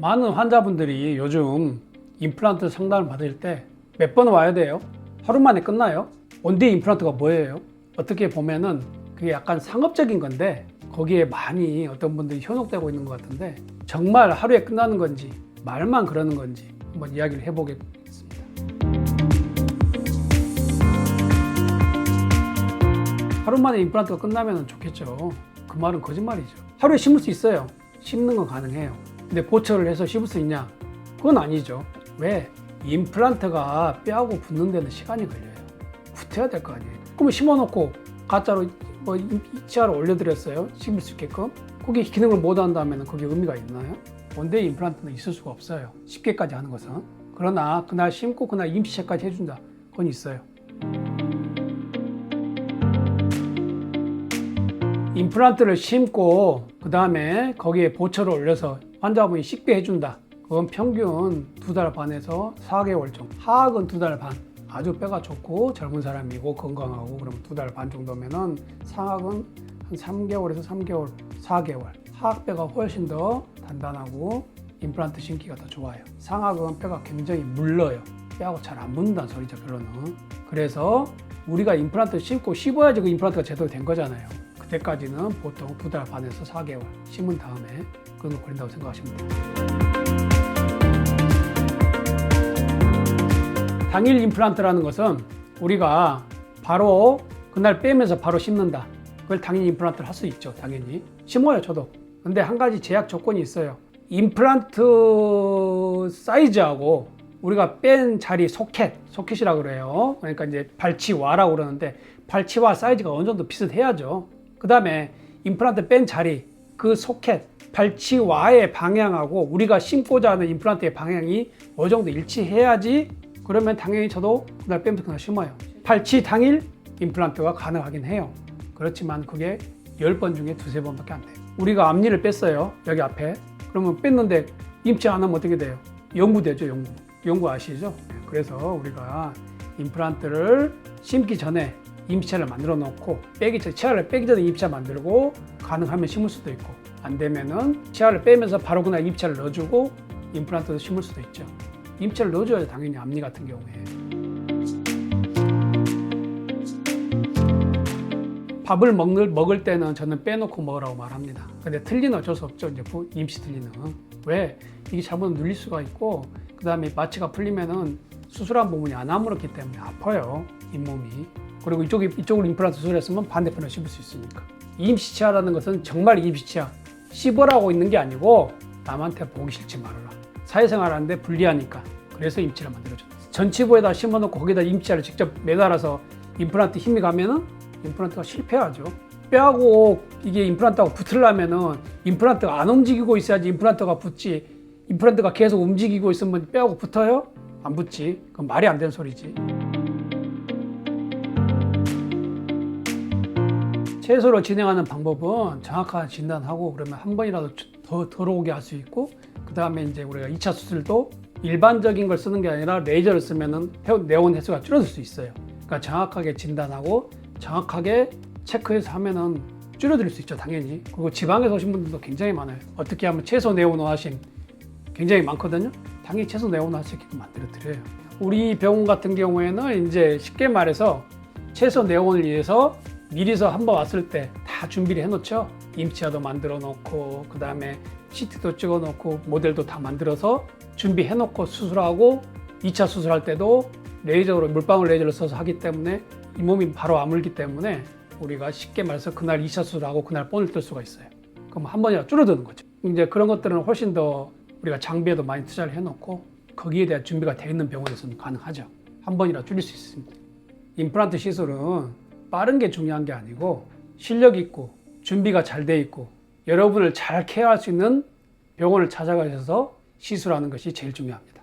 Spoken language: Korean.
많은 환자분들이 요즘 임플란트 상담을 받을 때 몇 번 와야 돼요? 하루 만에 끝나요? 원데이 임플란트가 뭐예요? 어떻게 보면은 그게 약간 상업적인 건데 거기에 많이 어떤 분들이 현혹되고 있는 것 같은데 정말 하루에 끝나는 건지 말만 그러는 건지 한번 이야기를 해보겠습니다. 하루 만에 임플란트가 끝나면 좋겠죠. 그 말은 거짓말이죠. 하루에 심을 수 있어요. 심는 건 가능해요. 근데 보철을 해서 심을 수 있냐? 그건 아니죠. 왜? 임플란트가 뼈하고 붙는 데는 시간이 걸려요. 붙어야 될 거 아니에요. 그러면 심어놓고 가짜로 치아를 올려드렸어요. 심을 수 있게끔. 거기 기능을 못 한다면 거기에 의미가 있나요? 원데이 임플란트는 있을 수가 없어요. 쉽게까지 하는 것은. 그러나 그날 심고 그날 임시체까지 해준다. 그건 있어요. 임플란트를 심고 그 다음에 거기에 보철을 올려서 환자분이 식배해준다. 그건 평균 2달 반에서 4개월 정도. 하악은 2달 반. 아주 뼈가 좋고 젊은 사람이고 건강하고 그러면 2달 반 정도면은 상악은 한 3개월에서 3개월, 4개월. 하악뼈가 훨씬 더 단단하고 임플란트 심기가 더 좋아요. 상악은 뼈가 굉장히 물러요. 뼈하고 잘 안 붙는다는 소리죠, 별로는. 그래서 우리가 임플란트 심고 씹어야지 그 임플란트가 제대로 된 거잖아요. 그때까지는 보통 2달 반에서 4개월 심은 다음에 그건 걸린다고 생각하시면 됩니다. 당일 임플란트라는 것은 우리가 바로 그날 빼면서 바로 심는다. 그걸 당일 임플란트를 할 수 있죠, 당연히. 심어요, 저도. 근데 한 가지 제약 조건이 있어요. 임플란트 사이즈하고 우리가 뺀 자리 소켓이라고 그래요. 그러니까 이제 발치와라고 그러는데 발치와 사이즈가 어느 정도 비슷해야죠. 그 다음에 임플란트 뺀 자리, 그 소켓, 발치와의 방향하고 우리가 심고자 하는 임플란트의 방향이 어느 정도 일치해야지 그러면 당연히 저도 그날 빼면서 그날 심어요. 발치 당일 임플란트가 가능하긴 해요. 그렇지만 그게 10번 중에 2-3번밖에 안 돼요. 우리가 앞니를 뺐어요. 여기 앞에. 그러면 뺐는데 임치 안 하면 어떻게 돼요? 영구되죠, 영구. 영구 아시죠? 그래서 우리가 임플란트를 심기 전에 임시차를 만들어 놓고 치아를 빼기 전에 임시차 만들고 가능하면 심을 수도 있고 안 되면은 치아를 빼면서 바로 그날 임시차를 넣어주고 임플란트도 심을 수도 있죠. 임시차를 넣어줘야죠, 당연히 앞니 같은 경우에. 밥을 먹을 때는 저는 빼놓고 먹으라고 말합니다. 근데 틀리는 어쩔 수 없죠, 이제 임시 틀리는. 왜? 이게 잘못 눌릴 수가 있고 그 다음에 마취가 풀리면은 수술한 부분이 안 아물었기 때문에 아파요, 잇몸이. 그리고 이쪽으로 임플란트 수술했으면 반대편으로 씹을 수 있으니까. 임시치아라는 것은 정말 임시치아. 씹으라고 있는 게 아니고 남한테 보기 싫지 말아라. 사회생활 하는데 불리하니까. 그래서 임치를 만들어준다. 전치부에다 심어놓고 거기다 임치아를 직접 매달아서 임플란트 힘이 가면은 임플란트가 실패하죠. 뼈하고 이게 임플란트하고 붙으려면은 임플란트가 안 움직이고 있어야지 임플란트가 붙지. 임플란트가 계속 움직이고 있으면 뼈하고 붙어요? 안 붙지. 그건 말이 안 되는 소리지. 채소로 진행하는 방법은 정확한 진단하고 그러면 한 번이라도 더 들어오게 할 수 있고 그 다음에 이제 우리가 2차 수술도 일반적인 걸 쓰는 게 아니라 레이저를 쓰면은 내온 횟수가 줄어들 수 있어요. 그러니까 정확하게 진단하고 정확하게 체크해서 하면은 줄어들 수 있죠, 당연히. 그리고 지방에서 오신 분들도 굉장히 많아요. 어떻게 하면 채소 네온 하신 굉장히 많거든요. 당연히 채소 네온 할 수 있게끔 만들어 드려요. 우리 병원 같은 경우에는 이제 쉽게 말해서 채소 네온을 위해서 미리서 한번 왔을 때 다 준비를 해놓죠. 임치아도 만들어 놓고 그 다음에 CT도 찍어 놓고 모델도 다 만들어서 준비해 놓고 수술하고 2차 수술할 때도 레이저로 물방울 레이저를 써서 하기 때문에 잇몸이 바로 아물기 때문에 우리가 쉽게 말해서 그날 2차 수술하고 그날 본을 뜰 수가 있어요. 그럼 한 번이라도 줄어드는 거죠. 이제 그런 것들은 훨씬 더 우리가 장비에도 많이 투자를 해놓고 거기에 대한 준비가 되어 있는 병원에서는 가능하죠. 한 번이라도 줄일 수 있습니다. 임플란트 시술은 빠른 게 중요한 게 아니고 실력 있고 준비가 잘 돼 있고 여러분을 잘 케어할 수 있는 병원을 찾아가셔서 시술하는 것이 제일 중요합니다.